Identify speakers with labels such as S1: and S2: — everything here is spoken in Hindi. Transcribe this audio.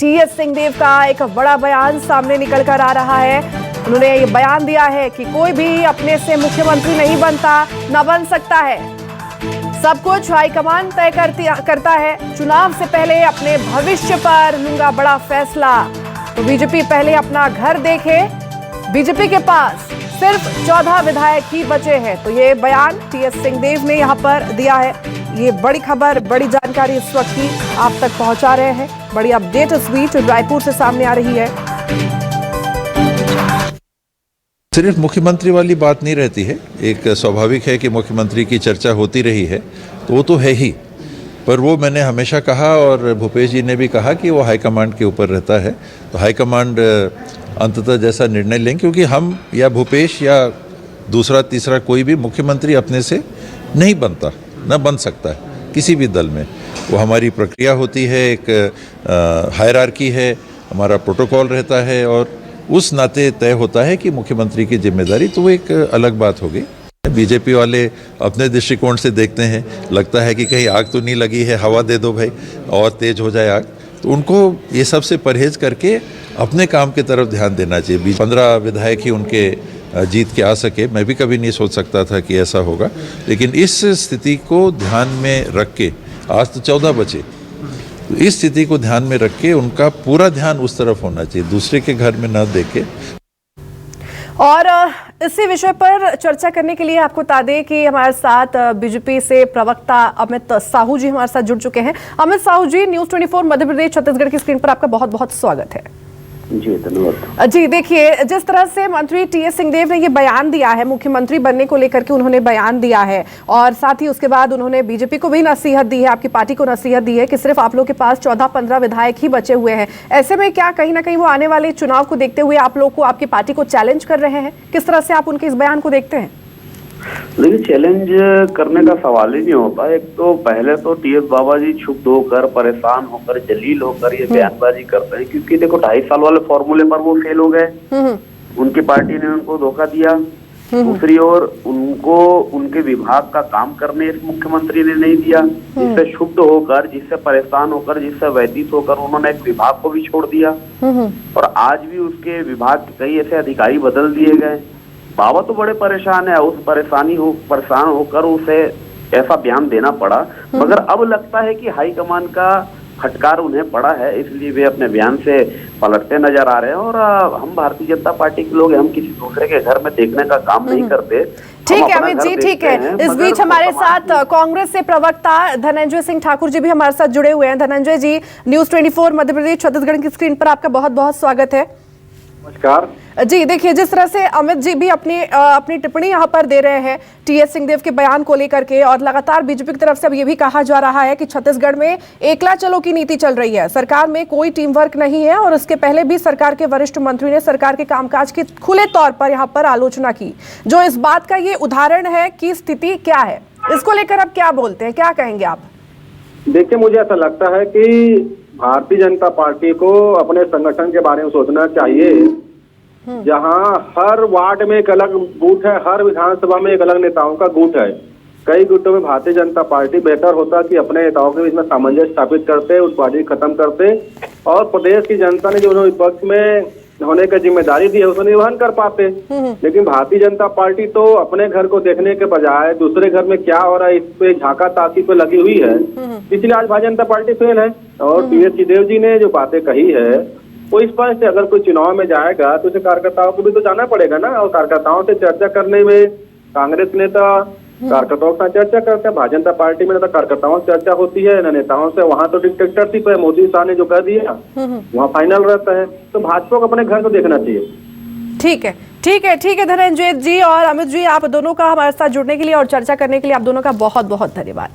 S1: टीएस सिंहदेव का एक बड़ा बयान सामने निकल कर आ रहा है। उन्होंने ये बयान दिया है कि कोई भी अपने से मुख्यमंत्री नहीं बनता, न बन सकता है। सब कुछ हाईकमान तय करता है। चुनाव से पहले अपने भविष्य पर लूंगा बड़ा फैसला। तो बीजेपी पहले अपना घर देखे। बीजेपी के पास सिर्फ 14 विधायक ही बचे हैं। तो ये बयान टीएस सिंहदेव ने यहाँ पर दिया है। ये बड़ी खबर, बड़ी जानकारी इस वक्त की आप तक पहुंचा रहे हैं। बड़ी अपडेट इस बीच रायपुर से सामने आ रही है।
S2: सिर्फ मुख्यमंत्री वाली बात नहीं रहती है। एक स्वाभाविक है कि मुख्यमंत्री की चर्चा होती रही है, तो वो तो है ही, पर वो मैंने हमेशा कहा और भूपेश जी ने भी कहा कि वो हाईकमांड के ऊपर रहता है। तो हाईकमांड अंततः जैसा निर्णय लें, क्योंकि हम या भूपेश या दूसरा तीसरा कोई भी मुख्यमंत्री अपने से नहीं बनता, न बन सकता है किसी भी दल में। वो हमारी प्रक्रिया होती है, एक हायरार्की है, हमारा प्रोटोकॉल रहता है और उस नाते तय होता है कि मुख्यमंत्री की जिम्मेदारी, तो वो एक अलग बात होगी। बीजेपी वाले अपने दृष्टिकोण से देखते हैं, लगता है कि कहीं आग तो नहीं लगी है, हवा दे दो भाई और तेज हो जाए आग। तो उनको ये सबसे परहेज करके अपने काम की तरफ ध्यान देना चाहिए। 15 विधायक ही उनके जीत के आ सके, मैं भी कभी नहीं सोच सकता था कि ऐसा होगा, लेकिन इस स्थिति को ध्यान में रख के, आज तो 14 बचे, तो इस स्थिति को ध्यान में रख के उनका पूरा ध्यान उस तरफ होना चाहिए, दूसरे के घर में न देखे।
S1: और इसी विषय पर चर्चा करने के लिए आपको बता दें कि हमारे साथ बीजेपी से प्रवक्ता अमित साहू जी हमारे साथ जुड़ चुके हैं। अमित साहू जी, न्यूज़ 24 मध्य प्रदेश छत्तीसगढ़ की स्क्रीन पर आपका बहुत बहुत स्वागत है।
S3: जी धन्यवाद।
S1: जी देखिए, जिस तरह से मंत्री टीएस सिंहदेव ने ये बयान दिया है, मुख्यमंत्री बनने को लेकर के उन्होंने बयान दिया है और साथ ही उसके बाद उन्होंने बीजेपी को भी नसीहत दी है, आपकी पार्टी को नसीहत दी है कि सिर्फ आप लोगों के पास 14-15 विधायक ही बचे हुए हैं। ऐसे में क्या कहीं ना कहीं वो आने वाले चुनाव को देखते हुए आप लोग को, आपकी पार्टी को चैलेंज कर रहे हैं? किस तरह से आप उनके इस बयान को देखते हैं?
S3: देखिए, चैलेंज करने का सवाल ही नहीं होता। एक तो पहले तो टीएस बाबा जी क्षुब्ध होकर, परेशान होकर, जलील होकर ये बयानबाजी करते हैं, क्योंकि देखो 2.5 साल वाले फॉर्मूले पर वो फेल हो गए। उनकी पार्टी ने उनको धोखा दिया। दूसरी ओर उनको उनके विभाग का काम करने इस मुख्यमंत्री ने नहीं दिया, जिससे क्षुब्ध होकर, जिससे परेशान होकर, जिससे व्यतीत होकर उन्होंने एक विभाग को भी छोड़ दिया और आज भी उसके विभाग के कई ऐसे अधिकारी बदल दिए गए। बाबा तो बड़े परेशान है, उस परेशान होकर उसे ऐसा बयान देना पड़ा। मगर अब लगता है कि हाईकमान का फटकार उन्हें पड़ा है, इसलिए वे अपने बयान से पलटते नजर आ रहे हैं। और हम भारतीय जनता पार्टी के लोग, हम किसी दूसरे के घर में देखने का काम नहीं करते।
S1: ठीक है अमित जी, ठीक है। इस बीच हमारे साथ कांग्रेस से प्रवक्ता धनंजय सिंह ठाकुर जी भी हमारे साथ जुड़े हुए हैं। धनंजय जी, न्यूज़ 24 मध्य प्रदेश छत्तीसगढ़ की स्क्रीन पर आपका बहुत बहुत स्वागत है।
S3: नमस्कार
S1: जी देखिए, जिस तरह से अमित जी भी अपनी टिप्पणी यहाँ पर दे रहे हैं टीएस सिंहदेव के बयान को लेकर के, और लगातार बीजेपी की तरफ से अब ये भी कहा जा रहा है कि छत्तीसगढ़ में एकला चलो की नीति चल रही है, सरकार में कोई टीम वर्क नहीं है। और उसके पहले भी सरकार के वरिष्ठ मंत्री ने सरकार के कामकाज की खुले तौर पर यहाँ पर आलोचना की, जो इस बात का ये उदाहरण है कि स्थिति क्या है। इसको लेकर अब क्या बोलते हैं, क्या कहेंगे आप?
S4: देखिए, मुझे ऐसा लगता है कि भारतीय जनता पार्टी को अपने संगठन के बारे में सोचना चाहिए। जहां हर वार्ड में एक अलग बूथ है, हर विधानसभा में एक अलग नेताओं का गुट है। कई गुटों में भारतीय जनता पार्टी बेहतर होता कि अपने नेताओं के बीच में सामंजस्य स्थापित करते, उस पार्टी खत्म करते और प्रदेश की जनता ने जो उन्हें विपक्ष में होने की जिम्मेदारी दी है उसे निर्वहन कर पाते। लेकिन भारतीय जनता पार्टी तो अपने घर को देखने के बजाय दूसरे घर में क्या हो रहा है इस पे झाका ताकी पे लगी हुई है। इसलिए आज भारतीय जनता पार्टी फेल है। और टीएस सिंहदेव जी ने जो बातें कही है वो स्पष्ट है। अगर कोई चुनाव में जाएगा तो उसे कार्यकर्ताओं को भी तो जाना पड़ेगा ना, और कार्यकर्ताओं से चर्चा करने में कांग्रेस नेता कार्यकर्ताओं से चर्चा करते हैं, भारतीय जनता पार्टी में तो कार्यकर्ताओं से चर्चा होती है न नेताओं से। वहां तो डिक्टेटरशिप है, मोदी शाह ने जो कह दिया वहाँ फाइनल रहता है। तो भाजपा को अपने घर को देखना चाहिए।
S1: ठीक है, ठीक है, ठीक है धनंजय जी और अमित जी, आप दोनों का हमारे साथ जुड़ने के लिए और चर्चा करने के लिए आप दोनों का बहुत बहुत धन्यवाद।